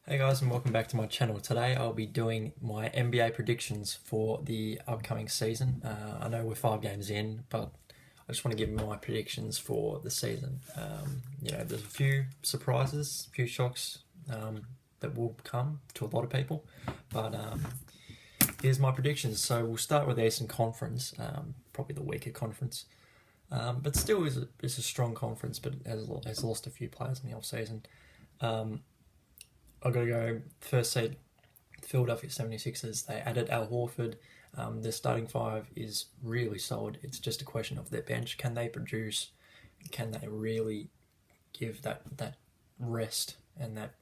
Hey guys, and welcome back to my channel. Today I'll be doing my NBA predictions for the upcoming season. I know we're 5 games in, but I just want to give my predictions for the season. There's a few surprises, a few shocks that will come to a lot of people, but here's my predictions. So we'll start with the Eastern Conference, probably the weaker conference, but still is a strong conference, but has lost a few players in the off-season. I've got to go first seed, Philadelphia 76ers. They added Al Horford. Their starting five is really solid. It's just a question of their bench. Can they produce? Can they really give that rest and that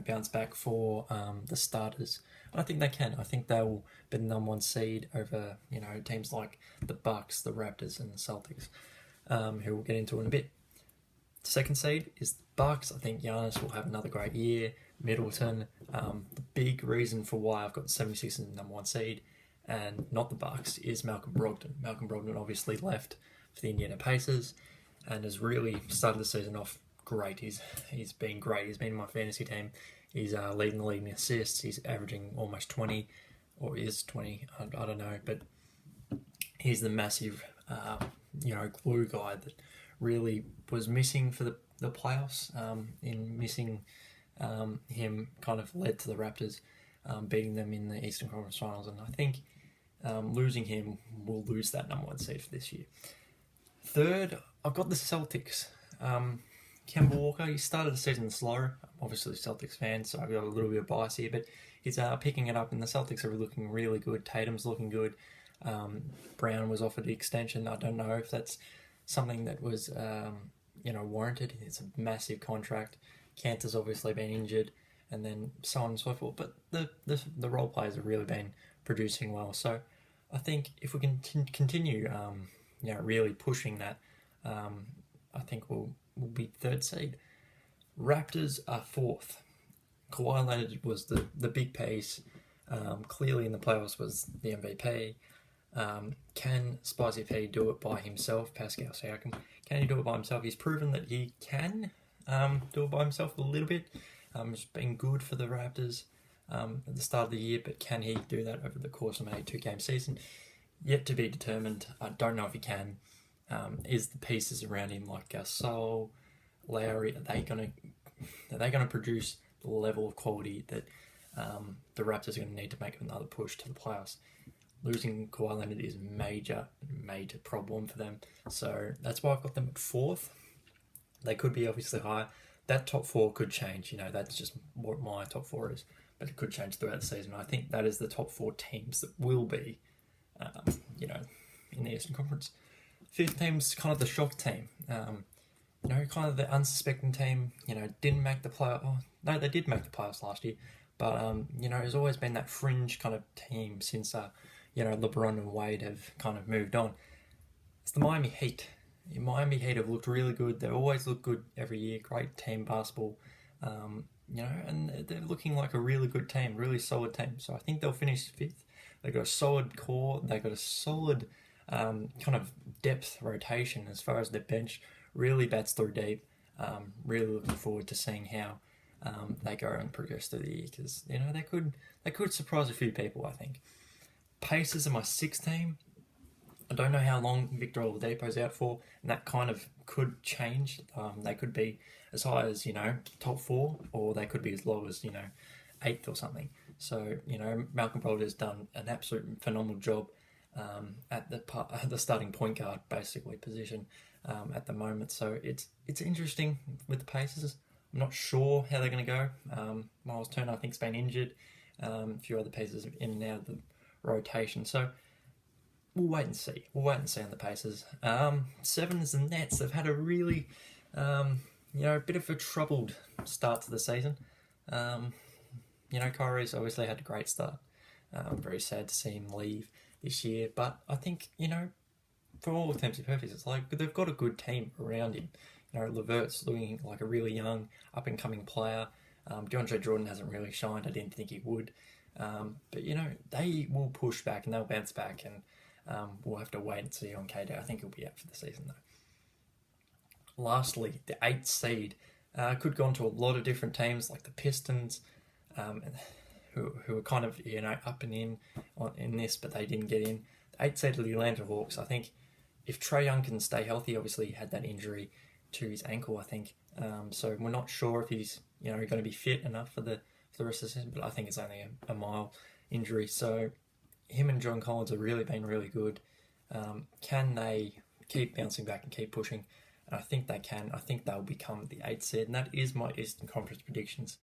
bounce back for the starters? And I think they can. I think they will be the number one seed over teams like the Bucks, the Raptors, and the Celtics, who we'll get into in a bit. Second seed is the Bucks. I think Giannis will have another great year. Middleton. The big reason for why I've got the 76ers in the number one seed and not the Bucks is Malcolm Brogdon. Malcolm Brogdon obviously left for the Indiana Pacers and has really started the season off great. He's been great. He's been in my fantasy team. He's leading the league in assists. He's averaging almost 20, or is 20. I don't know, but he's the massive glue guy that really was missing for the playoffs. In missing him kind of led to the Raptors beating them in the Eastern Conference Finals, and I think losing him will lose that number one seed for this year. Third, I've got the Celtics. Kemba Walker, he started the season slow. I'm obviously a Celtics fan, so I've got a little bit of bias here, but he's picking it up, and the Celtics are looking really good. Tatum's looking good. Brown was offered the extension. I don't know if that's something that was warranted. It's a massive contract. Cantor's obviously been injured, and then so on and so forth. But the role players have really been producing well. So I think if we can continue, really pushing that, I think we'll be third seed. Raptors are fourth. Kawhi Leonard was the big piece. Clearly in the playoffs was the MVP. Can Spicy P do it by himself? Pascal Siakam, can he do it by himself? He's proven that he can do it by himself a little bit. It's been good for the Raptors at the start of the year, but can he do that over the course of a 2-game season? Yet to be determined. I don't know if he can. Is the pieces around him like Gasol, Lowry, are they gonna produce the level of quality that the Raptors are going to need to make another push to the playoffs? Losing Kawhi Leonard is a major problem for them. So that's why I've got them at fourth. They could be obviously higher. That top four could change. That's just what my top four is. But it could change throughout the season. I think that is the top four teams that will be, in the Eastern Conference. Fifth team's kind of the shock team. Kind of the unsuspecting team. Didn't make the play. Oh, no, they did make the playoffs last year. But, there's always been that fringe kind of team since, LeBron and Wade have kind of moved on. It's the Miami Heat. The Miami Heat have looked really good. They always look good every year. Great team basketball. And they're looking like a really good team, really solid team. So I think they'll finish fifth. They've got a solid core. They've got a solid kind of depth rotation as far as their bench. Really bats through deep. Really looking forward to seeing how they go and progress through the year, because they could surprise a few people, I think. Pacers are my sixth team. I don't know how long Victor Oladipo's out for, and that kind of could change. They could be as high as top four, or they could be as low as eighth or something. So Malcolm Brogdon has done an absolute phenomenal job at the starting point guard basically position at the moment. So it's interesting with the Pacers. I'm not sure how they're going to go. Miles Turner, I think, has been injured. A few other pieces in and out of the rotation. So we'll wait and see. We'll wait and see on the Pacers. Seven is the Nets. They've had a really, a bit of a troubled start to the season. Kyrie's obviously had a great start. Very sad to see him leave this year. But I think, for all intents and purposes, it's like they've got a good team around him. Levert's looking like a really young, up-and-coming player. DeAndre Jordan hasn't really shined. I didn't think he would. But they will push back and they'll bounce back, and we'll have to wait and see on KD. I think he'll be out for the season, though. Lastly, the 8th seed could go on to a lot of different teams like the Pistons, who were kind of up and in this, but they didn't get in. The 8 seed of the Atlanta Hawks. I think if Trae Young can stay healthy, obviously he had that injury to his ankle, I think. So we're not sure if he's going to be fit enough for the rest of the season, but I think it's only a mild injury. So him and John Collins have really been really good. Can they keep bouncing back and keep pushing? And I think they can. I think they'll become the 8th seed, and that is my Eastern Conference predictions.